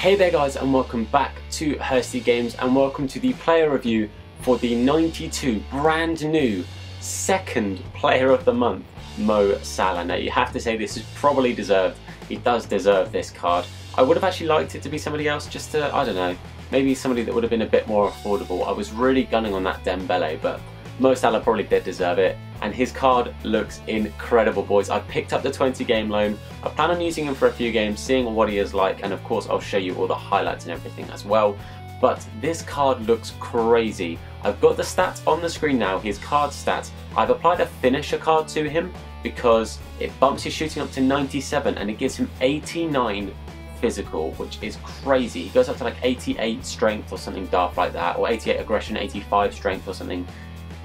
Hey there guys, and welcome back to Hursty Games, and welcome to the player review for the 92 brand new second player of the month, Mo Salah. Now you have to say this is probably deserved. He does deserve this card. I would have actually liked it to be somebody else, just to, I don't know, maybe somebody that would have been a bit more affordable. I was really gunning on that Dembele, but Mo Salah probably did deserve it, and his card looks incredible, boys. I picked up the 20 game loan. I plan on using him for a few games, seeing what he is like, and of course I'll show you all the highlights and everything as well. But this card looks crazy. I've got the stats on the screen now, his card stats. I've applied a finisher card to him because it bumps his shooting up to 97 and it gives him 89 physical, which is crazy. He goes up to like 88 strength or something daft like that, or 88 aggression, 85 strength or something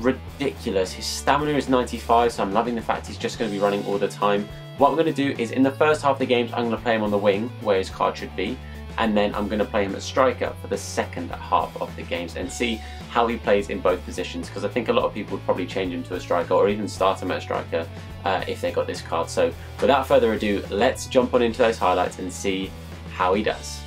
ridiculous. His stamina is 95, so I'm loving the fact he's just going to be running all the time. What I'm going to do is in the first half of the games I'm going to play him on the wing where his card should be, and then I'm going to play him at striker for the second half of the games and see how he plays in both positions, because I think a lot of people would probably change him to a striker or even start him at striker if they got this card. So without further ado, let's jump on into those highlights and see how he does.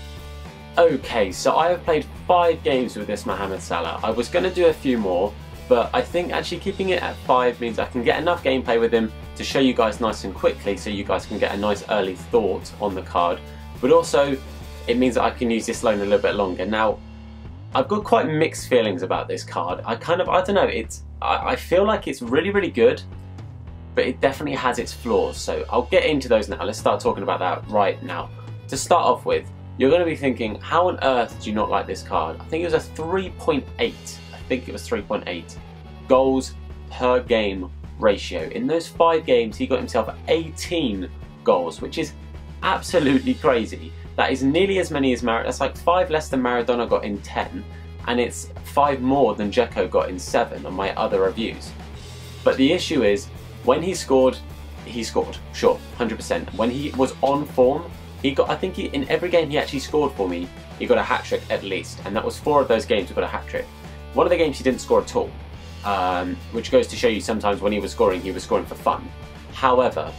Okay, so I have played 5 games with this Mohamed Salah. I was going to do a few more, but I think actually keeping it at 5 means I can get enough gameplay with him to show you guys nice and quickly, so you guys can get a nice early thought on the card. But also, it means that I can use this loan a little bit longer. Now, I've got quite mixed feelings about this card. I don't know, I feel like it's really good, but it definitely has its flaws. So I'll get into those now. Let's start talking about that right now. To start off with, you're going to be thinking, how on earth do you not like this card? I think it was a 3.8. I think it was 3.8 goals per game ratio. In those 5 games he got himself 18 goals, which is absolutely crazy. That is nearly as many as that's like 5 less than Maradona got in 10, and it's 5 more than Dzeko got in 7 on my other reviews. But the issue is, when he scored, sure, 100%. When he was on form, he got, I think in every game he actually scored for me, he got a hat-trick at least, and that was 4 of those games he got a hat-trick. One of the games he didn't score at all, which goes to show you sometimes when he was scoring for fun. However,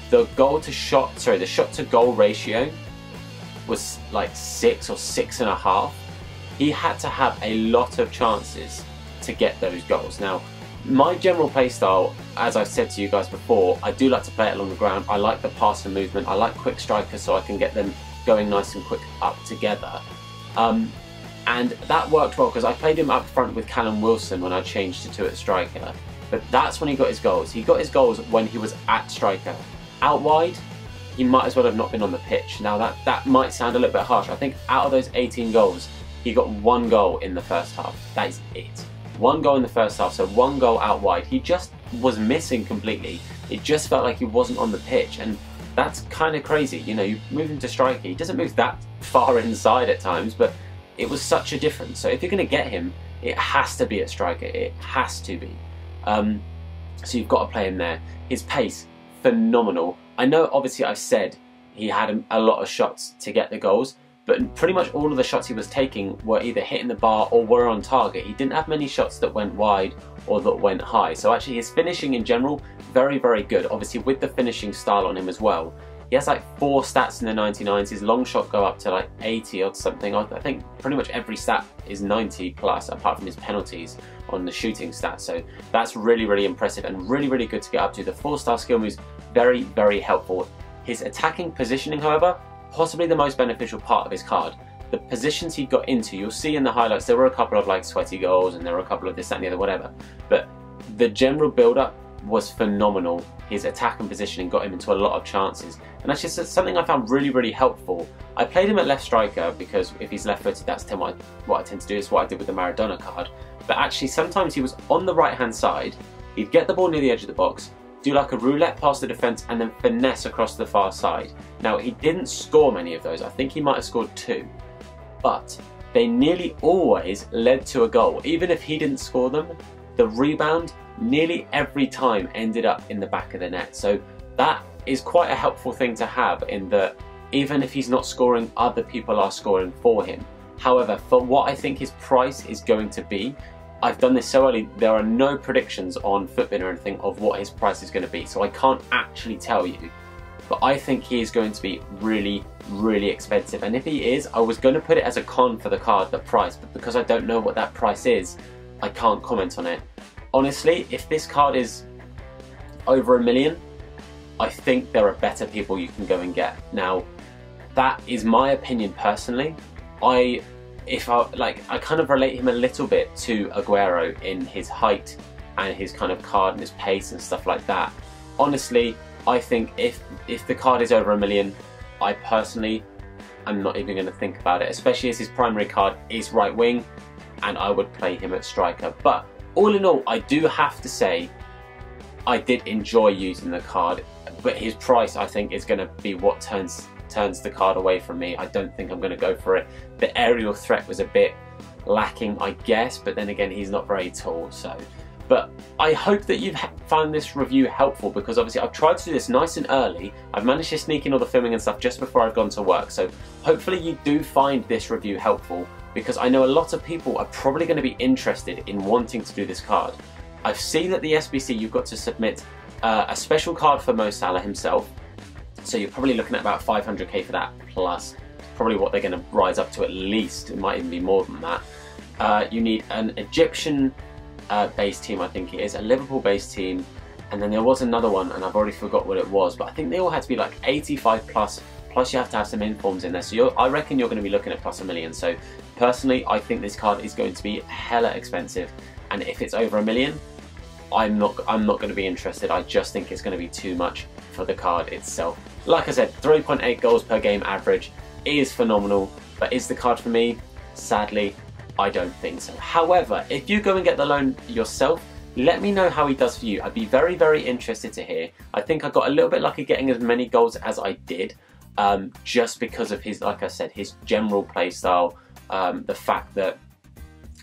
the shot to goal ratio was like 6 or 6.5. He had to have a lot of chances to get those goals. Now, my general play style, as I've said to you guys before, I do like to play it along the ground. I like the pass and movement. I like quick strikers so I can get them going nice and quick up together. And that worked well because I played him up front with Callum Wilson when I changed to at striker. But that's when he got his goals. He got his goals when he was at striker. Out wide, he might as well have not been on the pitch. Now that might sound a little bit harsh. I think out of those 18 goals, he got 1 goal in the first half. That is it. 1 goal in the first half, so 1 goal out wide. He just was missing completely. It just felt like he wasn't on the pitch, and that's kind of crazy. You know, you move him to striker, he doesn't move that far inside at times, but it was such a difference. So if you're going to get him, it has to be at striker. It has to be. So you've got to play him there. His pace, phenomenal. I know obviously I've said he had a lot of shots to get the goals, but pretty much all of the shots he was taking were either hitting the bar or were on target. He didn't have many shots that went wide or that went high. So actually his finishing in general, very good. Obviously with the finishing style on him as well. He has like 4 stats in the 99s. His long shot go up to like 80 or something. I think pretty much every stat is 90 plus, apart from his penalties on the shooting stats. So that's really impressive and really good to get up to. The 4-star skill moves, very helpful. His attacking positioning, however, possibly the most beneficial part of his card. The positions he got into, you'll see in the highlights, there were a couple of like sweaty goals and there were a couple of this, that and the other, whatever. But the general build-up was phenomenal. His attack and positioning got him into a lot of chances, and that's just something I found really helpful. I played him at left striker because if he's left-footed, that's what I tend to do. It's what I did with the Maradona card. But actually sometimes he was on the right-hand side, he'd get the ball near the edge of the box, do like a roulette past the defence and then finesse across the far side. Now he didn't score many of those. I think he might have scored 2, but they nearly always led to a goal. Even if he didn't score them, the rebound nearly every time ended up in the back of the net. So that is quite a helpful thing to have, in that even if he's not scoring, other people are scoring for him. However, for what I think his price is going to be, I've done this so early, there are no predictions on Footbin or anything of what his price is going to be, so I can't actually tell you but I think he is going to be really, really expensive. And if he is, I was going to put it as a con for the card, the price, but because I don't know what that price is, I can't comment on it. Honestly, if this card is over $1 million, I think there are better people you can go and get. Now, that is my opinion personally. I kind of relate him a little bit to Aguero in his height and his kind of card and his pace and stuff like that. Honestly, I think if the card is over $1 million, I personally am not even going to think about it, especially as his primary card is right wing, and I would play him at striker. But all in all, I do have to say I did enjoy using the card, but his price I think is going to be what turns the card away from me. I don't think I'm going to go for it. The aerial threat was a bit lacking, I guess, but then again, he's not very tall, so. But I hope that you've found this review helpful, because obviously I've tried to do this nice and early. I've managed to sneak in all the filming and stuff just before I've gone to work, so hopefully you do find this review helpful, because I know a lot of people are probably going to be interested in wanting to do this card. I've seen that the SBC, you've got to submit a special card for Mo Salah himself, so you're probably looking at about 500k for that, plus probably what they're going to rise up to at least. It might even be more than that. You need an Egyptian based team, I think it is, a Liverpool based team, and then there was another one and I've already forgot what it was, but I think they all had to be like 85 plus you have to have some informs in there, so I reckon you're going to be looking at plus $1 million. So personally, I think this card is going to be hella expensive, and if it's over $1 million, I'm not going to be interested. I just think it's going to be too much for the card itself. Like I said, 3.8 goals per game average is phenomenal, but is the card for me? Sadly, I don't think so. However, if you go and get the loan yourself, let me know how he does for you. I'd be very, very interested to hear. I think I got a little bit lucky getting as many goals as I did, just because of his, like I said, his general play style, the fact that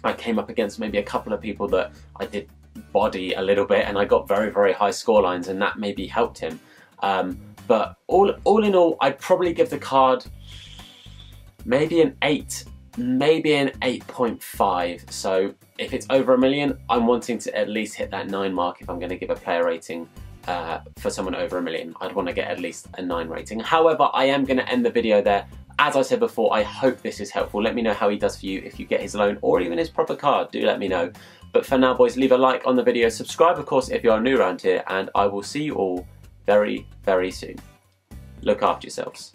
I came up against maybe a couple of people that I did body a little bit, and I got very, very high score lines, and that maybe helped him. But all in all, I'd probably give the card maybe an 8, maybe an 8.5. So if it's over $1 million, I'm wanting to at least hit that 9 mark. If I'm going to give a player rating for someone over $1 million, I'd want to get at least a 9 rating. However, I am going to end the video there. As I said before, I hope this is helpful. Let me know how he does for you if you get his loan or even his proper card. Do let me know. But for now, boys, leave a like on the video. Subscribe, of course, if you are new around here, and I will see you all very, very soon. Look after yourselves.